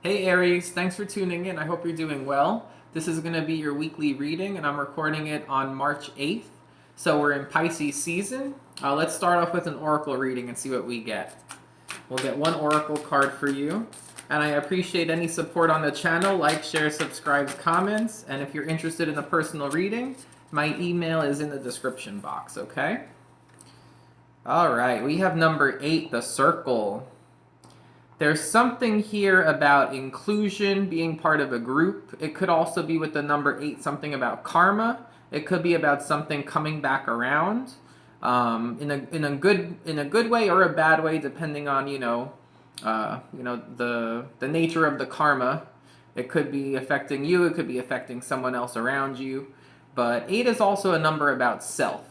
Hey Aries, thanks for tuning in. I hope you're doing well. This is going to be your weekly reading, and I'm recording it on March 8th. So we're in Pisces season. Let's start off with an oracle reading and see what we get. We'll get one oracle card for you. And I appreciate any support on the channel. Like, share, subscribe, comments. And if you're interested in a personal reading, my email is in the description box, okay? All right, we have number 8, the circle. There's something here about inclusion, being part of a group. It could also be with the number 8, something about karma. It could be about something coming back around, in a good way or a bad way, depending on the nature of the karma. It could be affecting you. It could be affecting someone else around you. But 8 is also a number about self.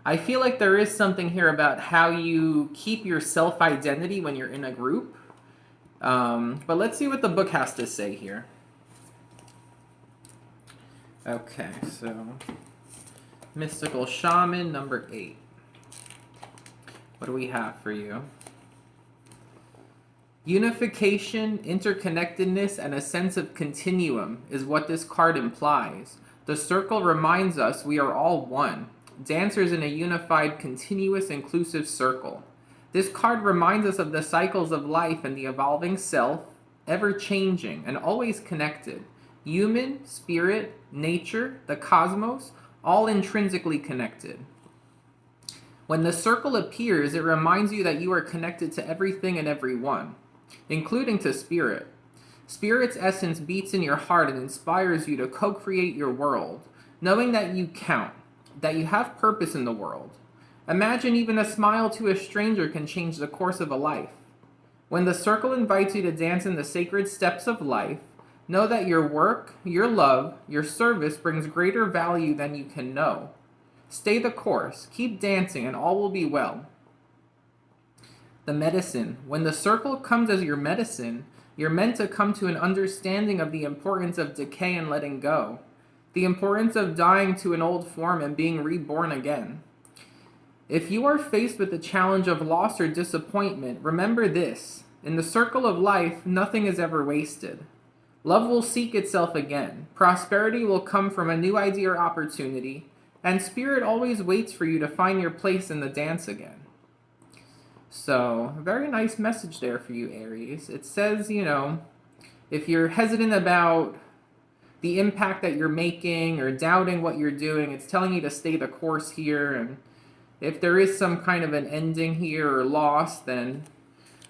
I feel like there is something here about how you keep your self-identity when you're in a group. But let's see what the book has to say here. Okay, so Mystical Shaman, number 8. What do we have for you? Unification, interconnectedness, and a sense of continuum is what this card implies. The circle reminds us we are all one, dancers in a unified, continuous, inclusive circle. This card reminds us of the cycles of life and the evolving self, ever-changing and always connected. Human, spirit, nature, the cosmos, all intrinsically connected. When the circle appears, it reminds you that you are connected to everything and everyone, including to spirit. Spirit's essence beats in your heart and inspires you to co-create your world, knowing that you count, that you have purpose in the world. Imagine even a smile to a stranger can change the course of a life. When the circle invites you to dance in the sacred steps of life, know that your work, your love, your service brings greater value than you can know. Stay the course, keep dancing, and all will be well. The medicine. When the circle comes as your medicine, you're meant to come to an understanding of the importance of decay and letting go, the importance of dying to an old form and being reborn again. If you are faced with the challenge of loss or disappointment, remember this. In the circle of life, nothing is ever wasted. Love will seek itself again. Prosperity will come from a new idea or opportunity, and spirit always waits for you to find your place in the dance again. So, a very nice message there for you, Aries. It says, if you're hesitant about the impact that you're making or doubting what you're doing, it's telling you to stay the course here. And if there is some kind of an ending here or loss, then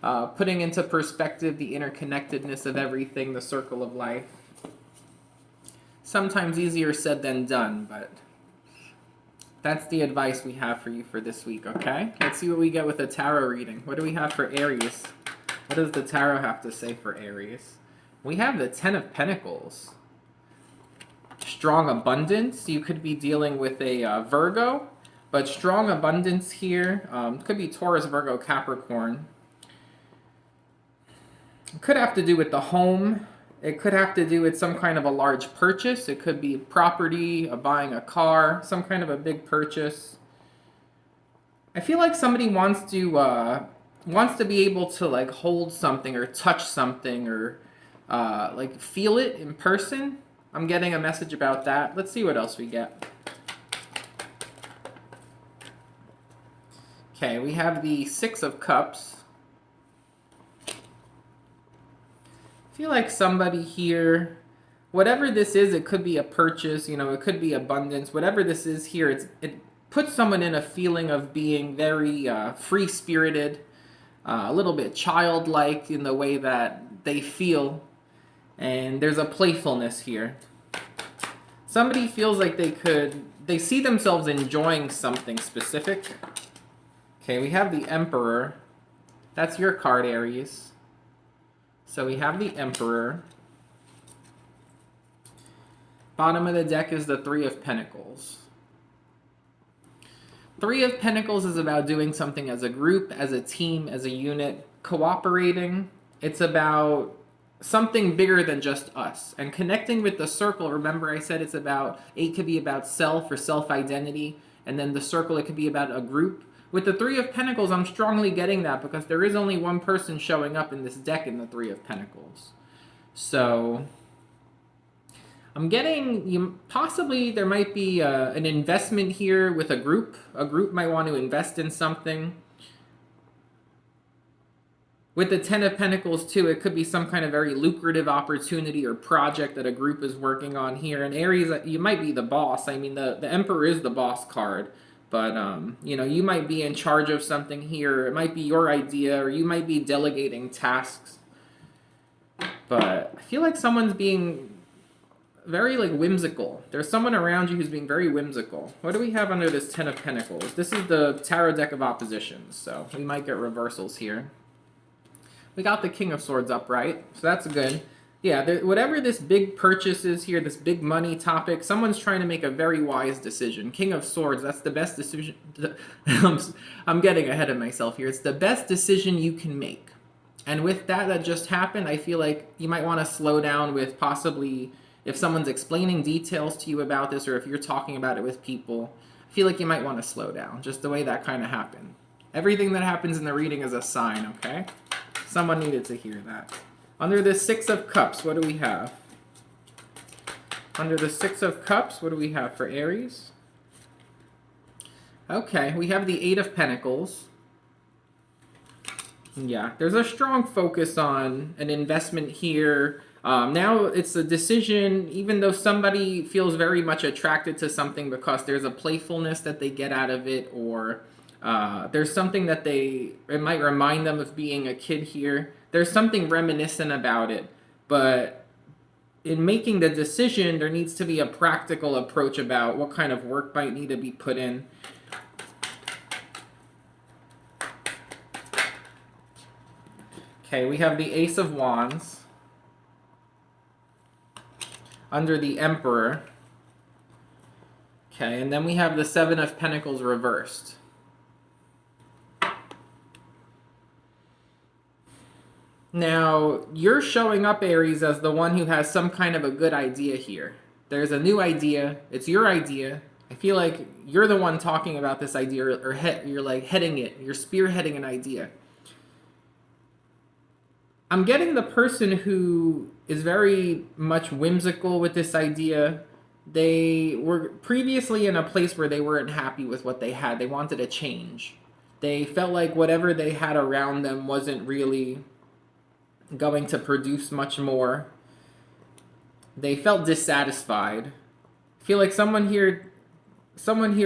putting into perspective the interconnectedness of everything, the circle of life. Sometimes easier said than done, but that's the advice we have for you for this week, okay? Let's see what we get with a tarot reading. What do we have for Aries? What does the tarot have to say for Aries? We have the Ten of Pentacles. Strong abundance. You could be dealing with a Virgo. But strong abundance here, could be Taurus, Virgo, Capricorn. It could have to do with the home. It could have to do with some kind of a large purchase. It could be property, buying a car, some kind of a big purchase. I feel like somebody wants to be able to like hold something or touch something or like feel it in person. I'm getting a message about that. Let's see what else we get. Okay, we have the Six of Cups. I feel like somebody here, whatever this is, it could be a purchase, it could be abundance. Whatever this is here, it puts someone in a feeling of being very free-spirited, a little bit childlike in the way that they feel. And there's a playfulness here. Somebody feels like they see themselves enjoying something specific. Okay, we have the Emperor. That's your card, Aries. So we have the Emperor. Bottom of the deck is the Three of Pentacles. Three of Pentacles is about doing something as a group, as a team, as a unit, cooperating. It's about something bigger than just us. And connecting with the circle, remember I said it's about, 8 could be about self or self-identity, and then the circle, it could be about a group. With the Three of Pentacles, I'm strongly getting that because there is only one person showing up in this deck in the Three of Pentacles. So I'm getting, possibly there might be an investment here with a group. A group might want to invest in something. With the Ten of Pentacles, too, it could be some kind of very lucrative opportunity or project that a group is working on here. And Aries, you might be the boss. I mean, the Emperor is the boss card. But, you might be in charge of something here. It might be your idea, or you might be delegating tasks. But I feel like someone's being very, whimsical. There's someone around you who's being very whimsical. What do we have under this Ten of Pentacles? This is the Tarot deck of oppositions, so we might get reversals here. We got the King of Swords upright, so that's good. Yeah, whatever this big purchase is here, this big money topic, someone's trying to make a very wise decision. King of Swords, that's the best decision. I'm getting ahead of myself here. It's the best decision you can make. And with that just happened, I feel like you might want to slow down with possibly, if someone's explaining details to you about this, or if you're talking about it with people, I feel like you might want to slow down, just the way that kind of happened. Everything that happens in the reading is a sign, okay? Someone needed to hear that. Under the Six of Cups, what do we have? Under the Six of Cups, what do we have for Aries? Okay, we have the Eight of Pentacles. Yeah, there's a strong focus on an investment here. Now it's a decision, even though somebody feels very much attracted to something because there's a playfulness that they get out of it, or there's something that it might remind them of being a kid here. There's something reminiscent about it, but in making the decision, there needs to be a practical approach about what kind of work might need to be put in. Okay, we have the Ace of Wands under the Emperor. Okay, and then we have the Seven of Pentacles reversed. Now, you're showing up, Aries, as the one who has some kind of a good idea here. There's a new idea. It's your idea. I feel like you're the one talking about this idea, or you're like heading it. You're spearheading an idea. I'm getting the person who is very much whimsical with this idea. They were previously in a place where they weren't happy with what they had. They wanted a change. They felt like whatever they had around them wasn't really going to produce much more. They felt dissatisfied. I feel like someone here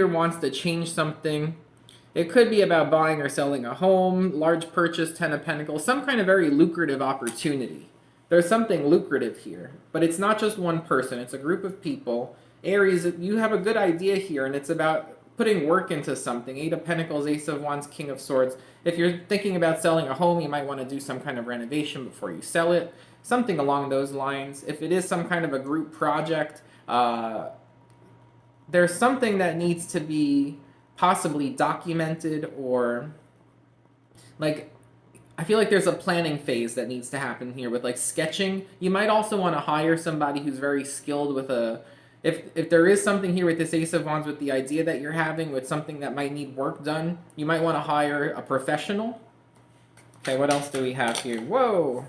wants to change something. It could be about buying or selling a home, large purchase, Ten of Pentacles, some kind of very lucrative opportunity. There's something lucrative here, but it's not just one person, it's a group of people. Aries, you have a good idea here, and it's about putting work into something. Eight of Pentacles, Ace of Wands, King of Swords. If you're thinking about selling a home, you might want to do some kind of renovation before you sell it. Something along those lines. If it is some kind of a group project, there's something that needs to be possibly documented, or I feel like there's a planning phase that needs to happen here with sketching. You might also want to hire somebody who's very skilled with if there is something here with this Ace of Wands with the idea that you're having with something that might need work done, you might want to hire a professional. Okay, what else do we have here? Whoa!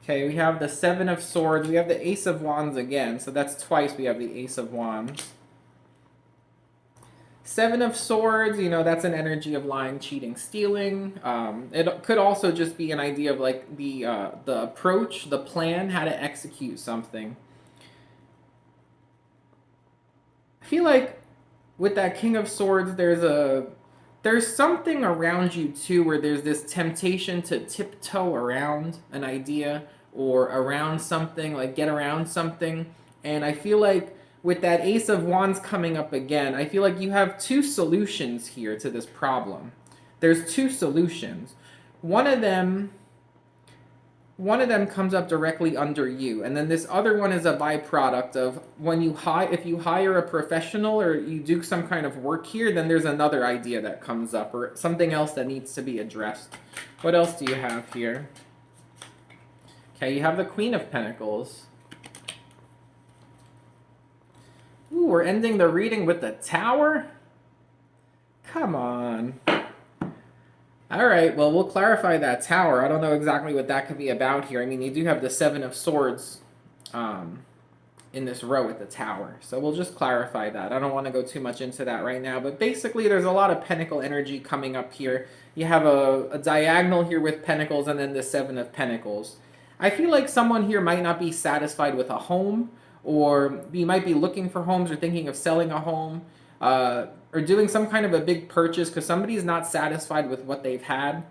Okay, we have the Seven of Swords. We have the Ace of Wands again, so that's twice we have the Ace of Wands. Seven of Swords, that's an energy of lying, cheating, stealing. It could also just be an idea of the approach, the plan, how to execute something. I feel like with that King of Swords, there's something around you too where there's this temptation to tiptoe around an idea or around something, get around something. And I feel like with that Ace of Wands coming up again, I feel like you have two solutions here to this problem. There's two solutions. One of them comes up directly under you, and then this other one is a byproduct of if you hire a professional or you do some kind of work here, then there's another idea that comes up or something else that needs to be addressed. What else do you have here? Okay, you have the Queen of Pentacles. Ooh, we're ending the reading with the Tower? Come on. All right, well, we'll clarify that tower. I don't know exactly what that could be about here. I mean, you do have the Seven of Swords in this row with the tower. So we'll just clarify that. I don't want to go too much into that right now. But basically, there's a lot of pentacle energy coming up here. You have a diagonal here with pentacles and then the Seven of Pentacles. I feel like someone here might not be satisfied with a home, or you might be looking for homes or thinking of selling a home, or doing some kind of a big purchase because somebody's not satisfied with what they've had.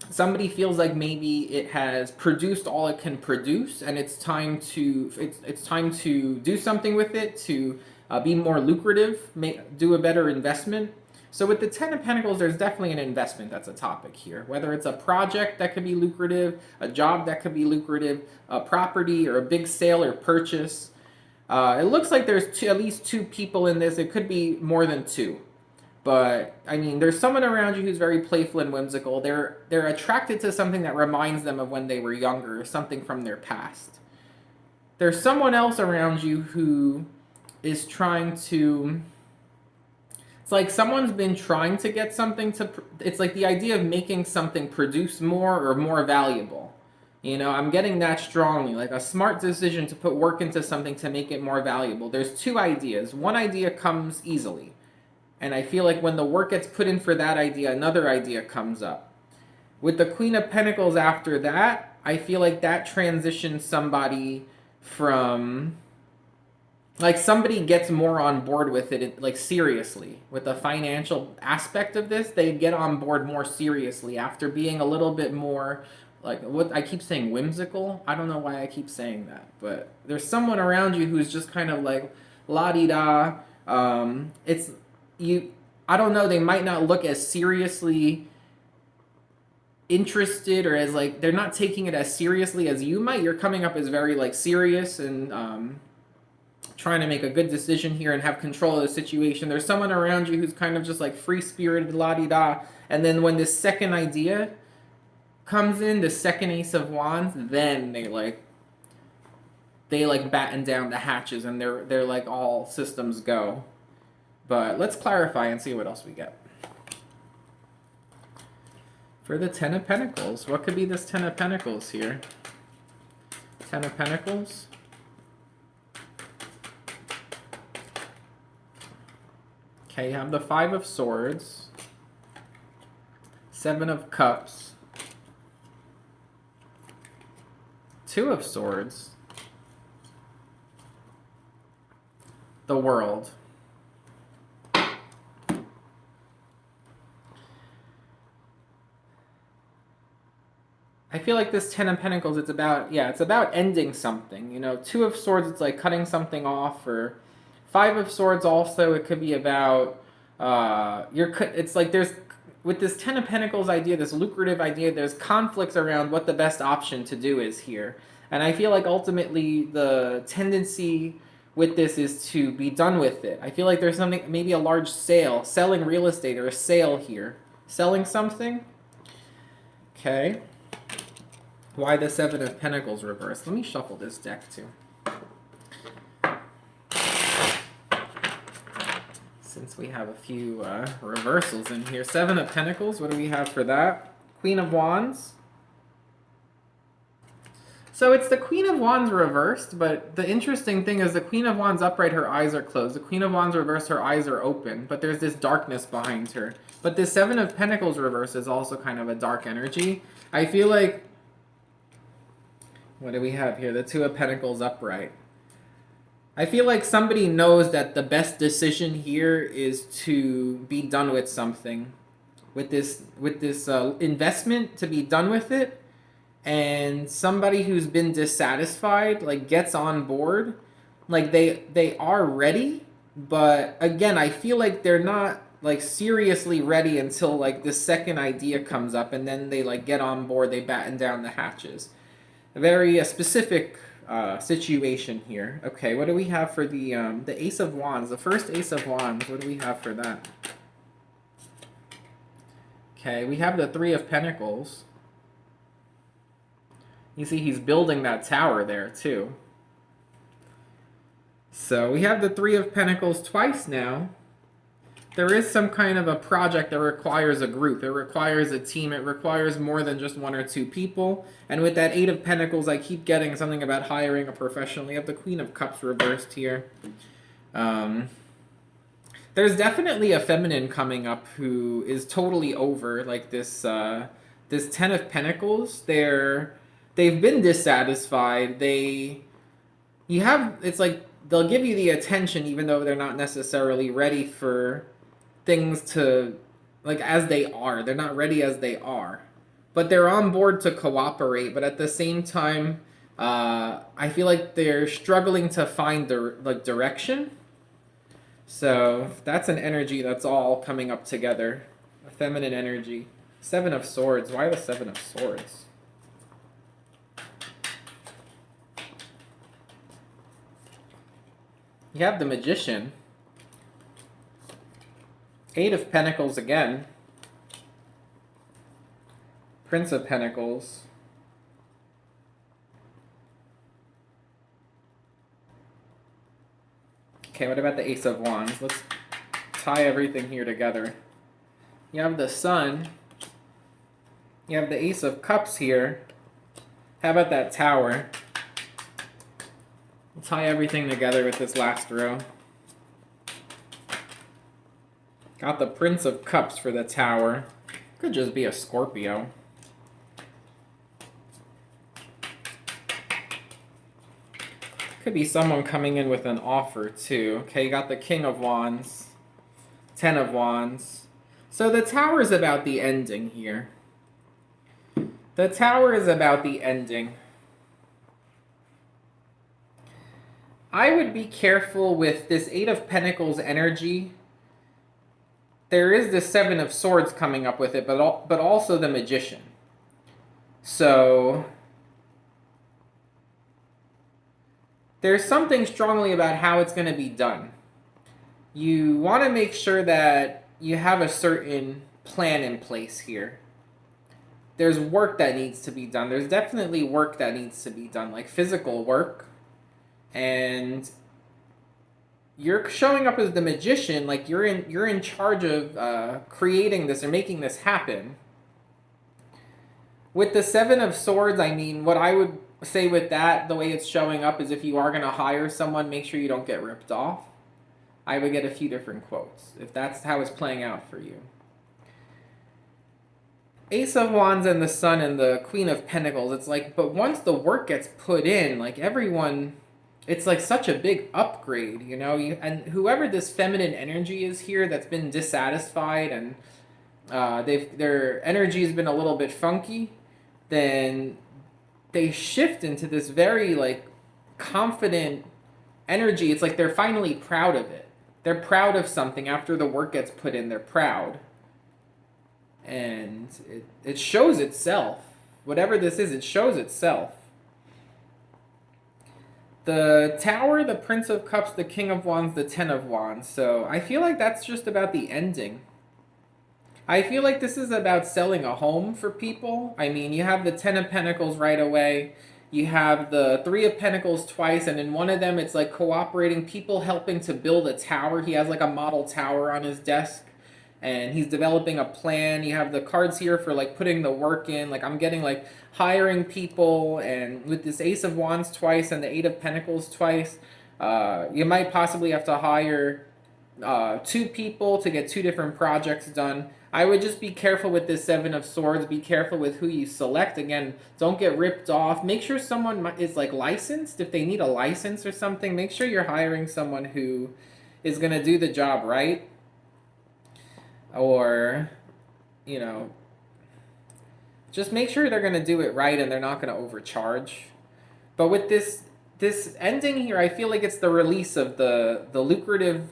Somebody feels like maybe it has produced all it can produce, and it's time to do something with it to be more lucrative, do a better investment. So with the Ten of Pentacles, there's definitely an investment that's a topic here. Whether it's a project that could be lucrative, a job that could be lucrative, a property or a big sale or purchase. It looks like there's at least two people in this. It could be more than two. But I mean, there's someone around you who's very playful and whimsical. They're attracted to something that reminds them of when they were younger, or something from their past. There's someone else around you who is trying to. It's like someone's been trying to get something to. It's like the idea of making something produce more or more valuable. You know, I'm getting that strongly, like a smart decision to put work into something to make it more valuable. There's two ideas. One idea comes easily. And I feel like when the work gets put in for that idea, another idea comes up. With the Queen of Pentacles after that, I feel like that transitions somebody from... Like somebody gets more on board with it, like seriously. With the financial aspect of this, they get on board more seriously after being a little bit more... Like, what I keep saying, whimsical? I don't know why I keep saying that. But there's someone around you who's just kind of like, la-di-da. It's... I don't know, they might not look as seriously interested, or as like, they're not taking it as seriously as you might. You're coming up as very like serious and trying to make a good decision here and have control of the situation. There's someone around you who's kind of just like free-spirited, la-di-da. And then when this second idea comes in, the second Ace of Wands, then they batten down the hatches and they're like all systems go. But let's clarify and see what else we get. For the Ten of Pentacles, what could be this Ten of Pentacles here? Ten of Pentacles. Okay, you have the Five of Swords. Seven of Cups. Two of Swords. The World. I feel like this Ten of Pentacles, it's about ending something. You know, Two of Swords, it's like cutting something off, or Five of Swords also, it could be about, it's like there's, with this Ten of Pentacles idea, this lucrative idea, there's conflicts around what the best option to do is here. And I feel like ultimately the tendency with this is to be done with it. I feel like there's something, maybe a large sale, selling real estate, or a sale here. Selling something. Okay. Why the Seven of Pentacles reversed? Let me shuffle this deck too. Since we have a few reversals in here. Seven of Pentacles, what do we have for that? Queen of Wands. So it's the Queen of Wands reversed, but the interesting thing is the Queen of Wands upright, her eyes are closed. The Queen of Wands reversed, her eyes are open, but there's this darkness behind her. But the Seven of Pentacles reversed is also kind of a dark energy. I feel like... What do we have here? The Two of Pentacles upright. I feel like somebody knows that the best decision here is to be done with something. With this investment, to be done with it. And somebody who's been dissatisfied, like, gets on board. Like, they are ready. But, again, I feel like they're not, like, seriously ready until, like, the second idea comes up. And then they, like, get on board. They batten down the hatches. A very specific situation here. Okay, what do we have for the Ace of Wands? The first Ace of Wands, what do we have for that? Okay, we have the Three of Pentacles. You see he's building that tower there too. So we have the Three of Pentacles twice now. there is some kind of a project that requires a group. It requires a team. It requires more than just one or two people. And with that Eight of Pentacles, I keep getting something about hiring a professional. You have the Queen of Cups reversed here. There's definitely a feminine coming up who is totally over like this Ten of Pentacles. They've been dissatisfied. It's like they'll give you the attention even though they're not necessarily ready for things to like as they are. They're not ready as they are. But they're on board to cooperate, but at the same time I feel like they're struggling to find the direction. So that's an energy that's all coming up together. A feminine energy. Seven of Swords. Why the Seven of Swords? You have the Magician. Eight of Pentacles again. Prince of Pentacles. Okay, what about the Ace of Wands? Let's tie everything here together. You have the Sun. You have the Ace of Cups here. How about that Tower? We'll tie everything together with this last row. Got the Prince of Cups for the Tower. Could just be a Scorpio. Could be someone coming in with an offer too. Okay, you got the King of Wands, Ten of Wands. So the Tower is about the ending here. The Tower is about the ending. I would be careful with this Eight of Pentacles energy. There is the Seven of Swords coming up with it, but also the Magician. So there's something strongly about how it's going to be done. You want to make sure that you have a certain plan in place here. There's work that needs to be done. There's definitely work that needs to be done, like physical work. And you're showing up as the Magician, like you're in charge of creating this or making this happen. With the Seven of Swords, I mean, what I would say with that, the way it's showing up, is if you are going to hire someone, make sure you don't get ripped off. I would get a few different quotes, if that's how it's playing out for you. Ace of Wands and the Sun and the Queen of Pentacles, it's like, but once the work gets put in, like everyone, it's like such a big upgrade, you know? And whoever this feminine energy is here that's been dissatisfied and their energy has been a little bit funky, then they shift into this very like confident energy. It's like they're finally proud of it. They're proud of something after the work gets put in. They're proud. And it shows itself. Whatever this is, it shows itself. The Tower, the Prince of Cups, the King of Wands, the Ten of Wands. So I feel like that's just about the ending. I feel like this is about selling a home for people. I mean, you have the Ten of Pentacles right away. You have the Three of Pentacles twice, and in one of them, it's like cooperating, people helping to build a tower. He has like a model tower on his desk, and he's developing a plan. You have the cards here for like putting the work in. Like I'm getting like hiring people, and with this Ace of Wands twice and the Eight of Pentacles twice, you might possibly have to hire two people to get two different projects done. I would just be careful with this Seven of Swords. Be careful with who you select. Again, don't get ripped off. Make sure someone is like licensed. If they need a license or something, make sure you're hiring someone who is going to do the job right. Or, you know, just make sure they're going to do it right and they're not going to overcharge. But with this ending here, I feel like it's the release of the lucrative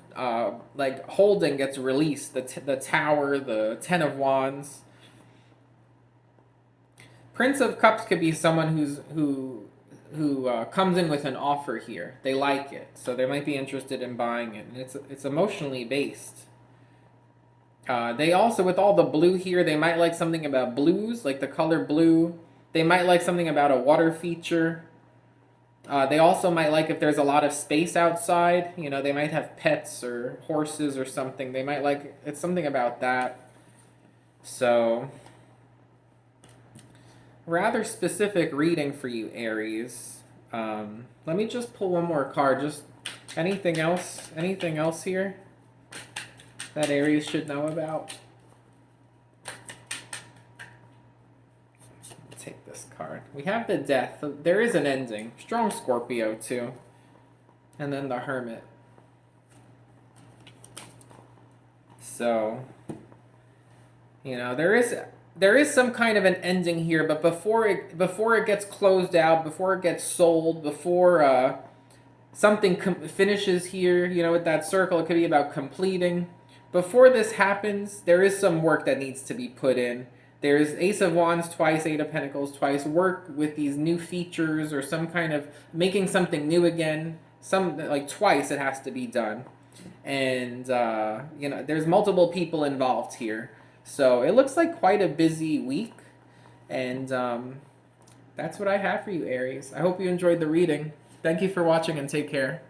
like holding gets released. The Tower, the Ten of Wands. Prince of Cups could be someone who comes in with an offer here. They like it, so they might be interested in buying it. And it's emotionally based. They also, with all the blue here, they might like something about blues, like the color blue. They might like something about a water feature. They also might like if there's a lot of space outside. You know, they might have pets or horses or something. They might like, it's something about that. So, rather specific reading for you, Aries. Let me just pull one more card. Just anything else? Anything else here that Aries should know about? Take this card. We have the Death. There is an ending. Strong Scorpio too. And then the Hermit. So, you know, there is some kind of an ending here, but before it gets closed out, before it gets sold, before something finishes here, you know, with that circle, it could be about completing. Before this happens, there is some work that needs to be put in. There's Ace of Wands twice, Eight of Pentacles twice, work with these new features or some kind of making something new again. Like twice it has to be done. And, you know, there's multiple people involved here. So it looks like quite a busy week. And that's what I have for you, Aries. I hope you enjoyed the reading. Thank you for watching and take care.